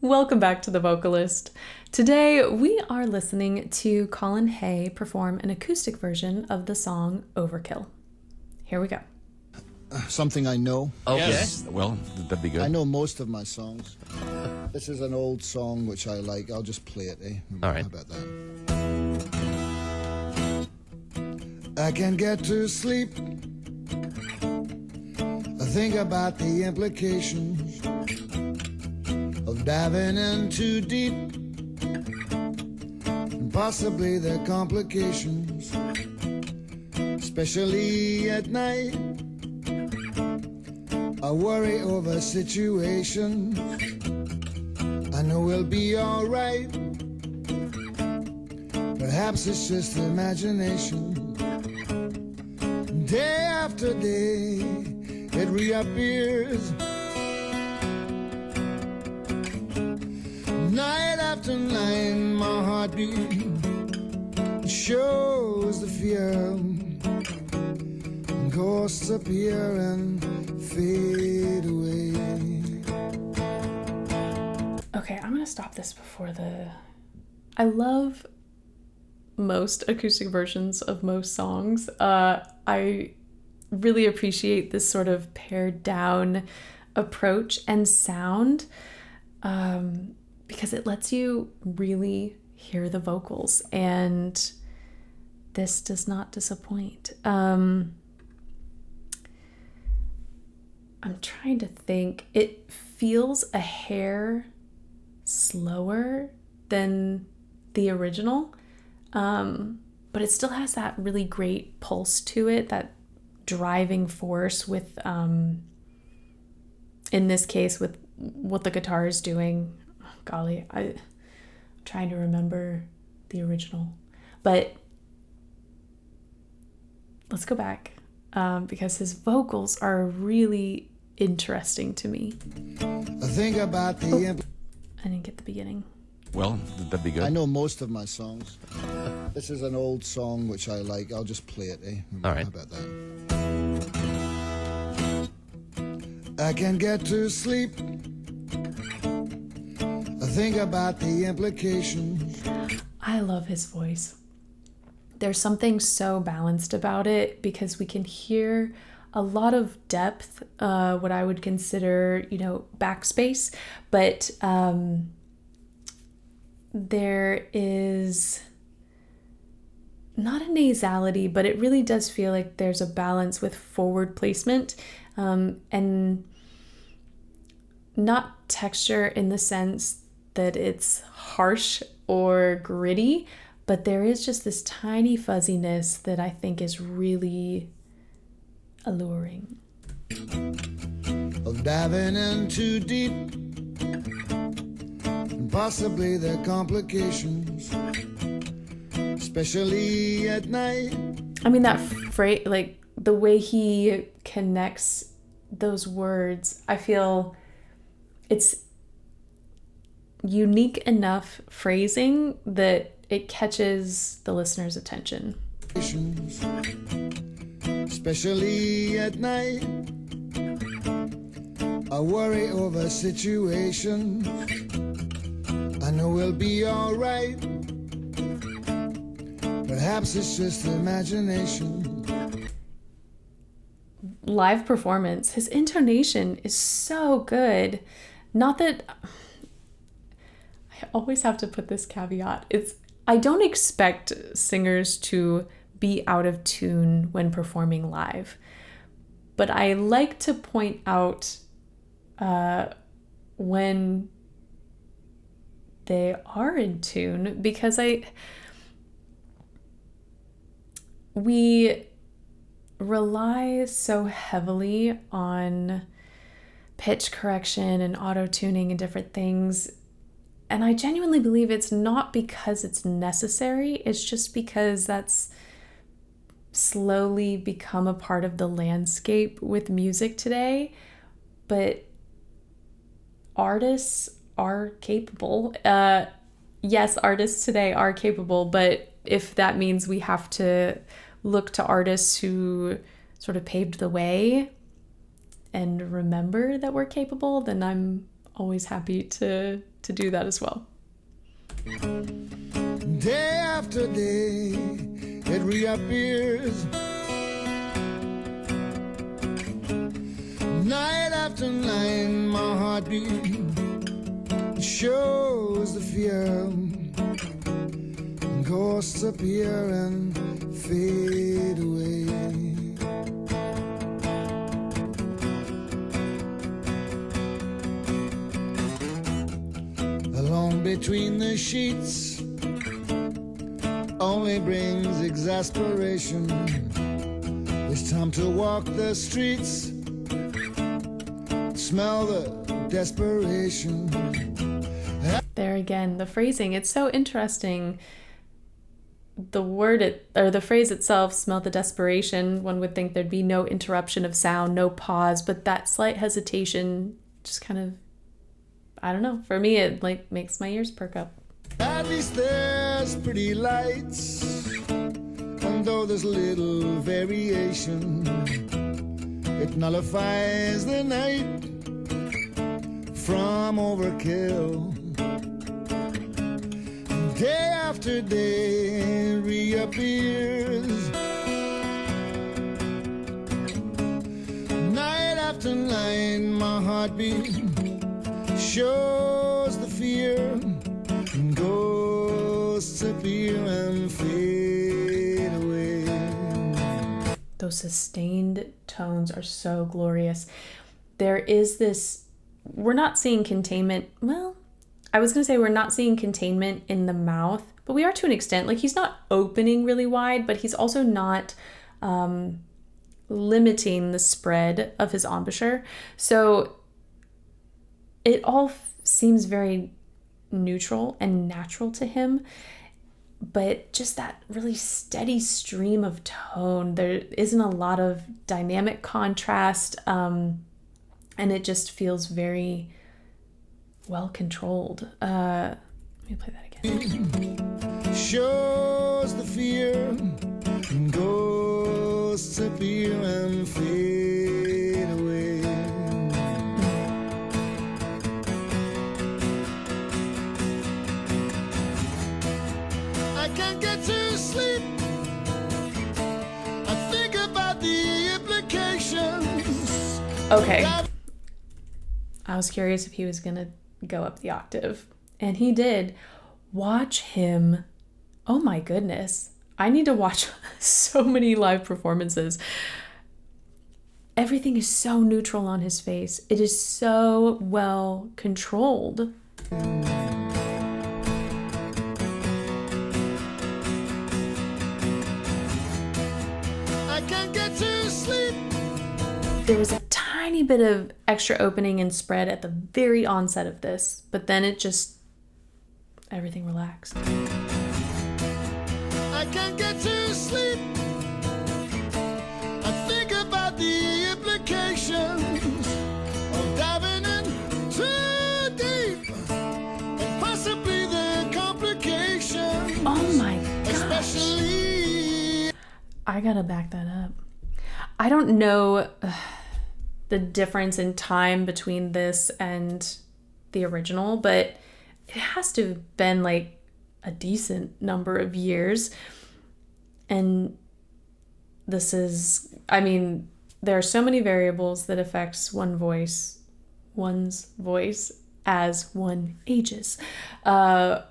Welcome back to The Vocalist. Today we are listening to Colin Hay perform an acoustic version of the song Overkill. Here we go. Something I know. Okay. Yes. Well, that'd be good. I know most of my songs. This is an old song which I like. I'll just play it, eh? All right. How about that? I can't get to sleep. I think about the implications of diving in too deep, and possibly the complications, especially at night. I worry over situations. I know we'll be all right. Perhaps it's just imagination. Day after day, it reappears. Night after night, my heartbeat shows the fear. Ghosts appear and fade away. Okay, I'm gonna stop this before I love most acoustic versions of most songs. I really appreciate this sort of pared down approach and sound because it lets you really hear the vocals, and this does not disappoint. I'm trying to think. It feels a hair slower than the original, but it still has that really great pulse to it, that driving force with, in this case, with what the guitar is doing. Oh, golly, I'm trying to remember the original. But let's go back, because his vocals are really interesting to me. I think about the I didn't get the beginning. Well, that'd be good. I know most of my songs. This is an old song which I like. I'll just play it, eh? All right. How about that? I can't get to sleep. I think about the implications. I love his voice. There's something so balanced about it because we can hear a lot of depth, what I would consider, backspace, but there is not a nasality, but it really does feel like there's a balance with forward placement, and not texture in the sense that it's harsh or gritty, but there is just this tiny fuzziness that I think is really alluring. Of diving in too deep, and possibly the complications, especially at night. I mean, that phrase, like the way he connects those words, I feel it's unique enough phrasing that it catches the listener's attention. Especially at night, I worry over situations. I know we'll be all right. Perhaps it's just imagination. Live performance, his intonation is so good. Not that I always have to put this caveat. I don't expect singers to be out of tune when performing live, but I like to point out when they are in tune, because we rely so heavily on pitch correction and auto tuning and different things. And I genuinely believe it's not because it's necessary. It's just because that's slowly become a part of the landscape with music today. But artists are capable. Yes, artists today are capable, but if that means we have to look to artists who sort of paved the way and remember that we're capable, then I'm always happy to do that as well. Day after day, it reappears. Night after night, my heartbeat shows the fear. Ghosts appear and fade away. Alone between the sheets only brings exasperation. It's time to walk the streets, smell the desperation. There again, the phrasing, it's so interesting. The phrase itself, smell the desperation, one would think there'd be no interruption of sound, no pause, but that slight hesitation just kind of, I don't know, for me it like makes my ears perk up. At least there's pretty lights, and though there's little variation, it nullifies the night from overkill. Day after day reappears. Night after night, my heartbeat shows the fear. Ghosts appear and fade away. Those sustained tones are so glorious. There is this, we're not seeing containment. Well, I was going to say we're not seeing containment in the mouth, but we are to an extent. Like, he's not opening really wide, but he's also not limiting the spread of his embouchure. So it all seems very neutral and natural to him, but just that really steady stream of tone. There isn't a lot of dynamic contrast, and it just feels very well controlled. Let me play that again. Shows the fear, ghosts appear and fade away. I can't get to sleep. I think about the implications. Okay. I was curious if he was gonna go up the octave, and he did. Watch him. Oh my goodness, I need to watch so many live performances. Everything is so neutral on his face. It is so well controlled. I can't get to sleep. There was a tiny bit of extra opening and spread at the very onset of this, but then it just, everything relaxed. I can't get to sleep. I think about the implications of diving in too deep, and possibly the complications. Oh my gosh. Especially, I gotta back that up. I don't know the difference in time between this and the original, but it has to have been like a decent number of years. And this is, I mean, there are so many variables that affects one's voice as one ages. And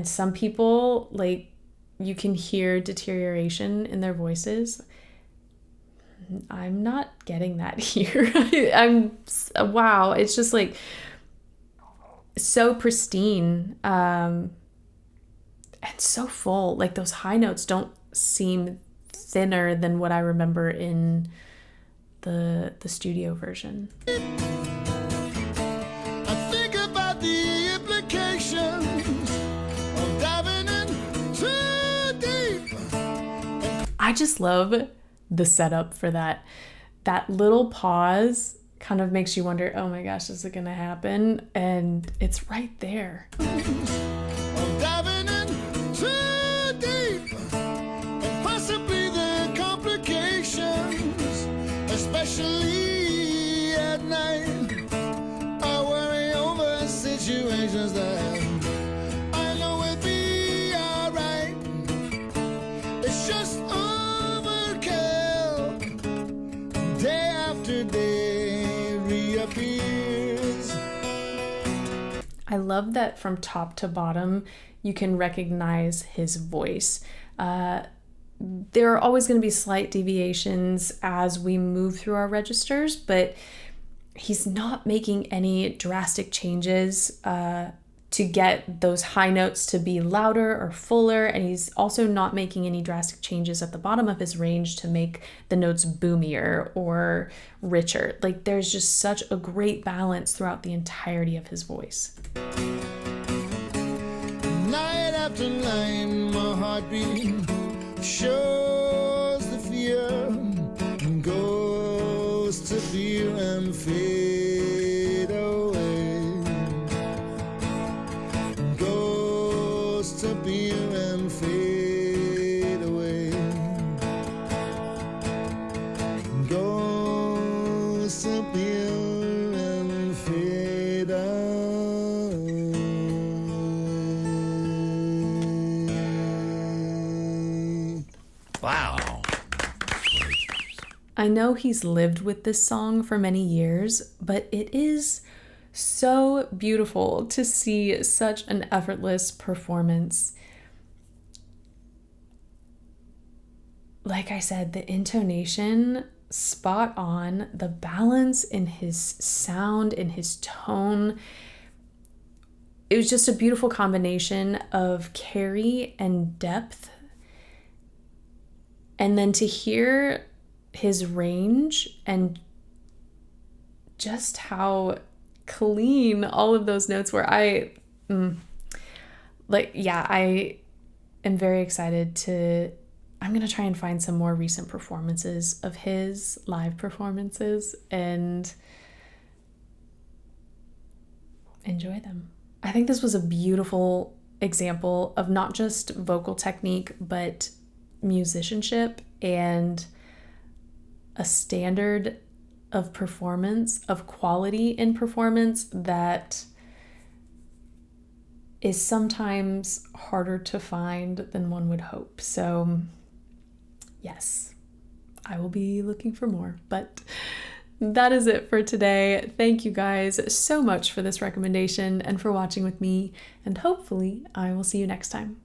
some people, like, you can hear deterioration in their voices. I'm not getting that here. Wow, it's just like so pristine, and so full. Like, those high notes don't seem thinner than what I remember in the studio version. I think about the implications of diving in too deep. I just love the setup for that. That little pause kind of makes you wonder, oh my gosh, is it gonna happen? And it's right there. Of diving in too deep, and possibly the complications, especially at night. I explanations that I know it'll be alright. It's just overkill. Day after day reappears. I love that from top to bottom, you can recognize his voice. There are always going to be slight deviations as we move through our registers, but he's not making any drastic changes to get those high notes to be louder or fuller, and he's also not making any drastic changes at the bottom of his range to make the notes boomier or richer. Like, there's just such a great balance throughout the entirety of his voice. Night after night, my heartbeat shows the fear and goes to feel and fade away. Goes to feel and fade away. Goes to feel and fade away. Wow. I know he's lived with this song for many years, but it is so beautiful to see such an effortless performance. Like I said, the intonation, spot on, the balance in his sound, in his tone. It was just a beautiful combination of carry and depth. And then to hear his range and just how clean all of those notes were. I am very excited I'm going to try and find some more recent performances of his, live performances, and enjoy them. I think this was a beautiful example of not just vocal technique, but musicianship and a standard of performance, of quality in performance that is sometimes harder to find than one would hope. So yes, I will be looking for more, but that is it for today. Thank you guys so much for this recommendation and for watching with me, and hopefully I will see you next time.